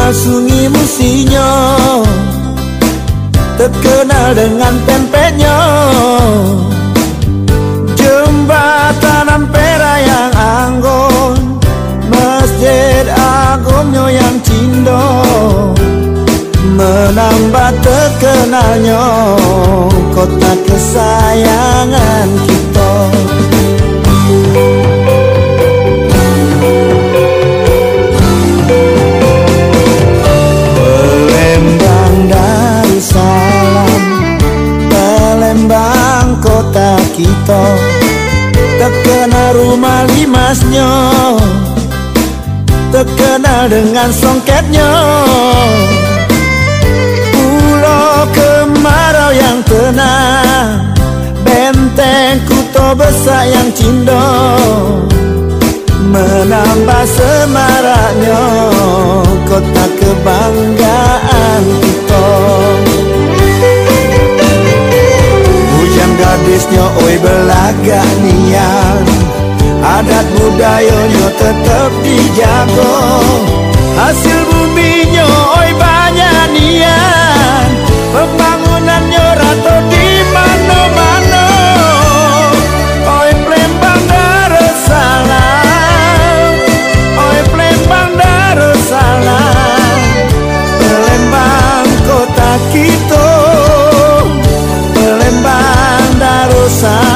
Sungai Musinyo terkenal dengan pempeknya, jembatan Ampera yang anggun, masjid agungnya yang cindo, menambah terkenalnya kota kesayangan kita. Palembang kota kita terkenal rumah limasnya, terkenal dengan songketnya, pulau kemarau yang tenang, benteng Kuto Besar yang cindo, menambah semaraknya kota kebanggaan kita. Gadisnya oi belagak nian, adat budayanya tetap dijaga, hasil buminya oi banyak nian, pembangunannya rata di mana-mana. Oi Palembang Darussalam, oi Palembang Darussalam, Palembang kota kita, Palembang Darussalam.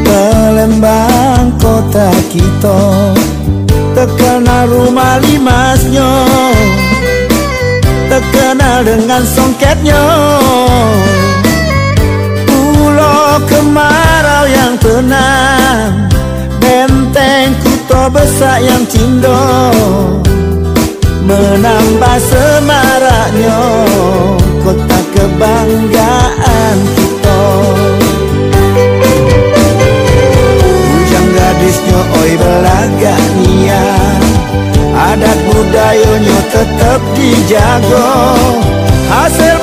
Palembang kota kita terkenal rumah limasnya, terkenal dengan songketnya, pulau kemarau yang tenang, benteng Kuto Besar yang cindo, menambah semaraknya kota kebanggaan kita. Gadisnya oi belagak nian, adat budayanya tetap dijaga, hasil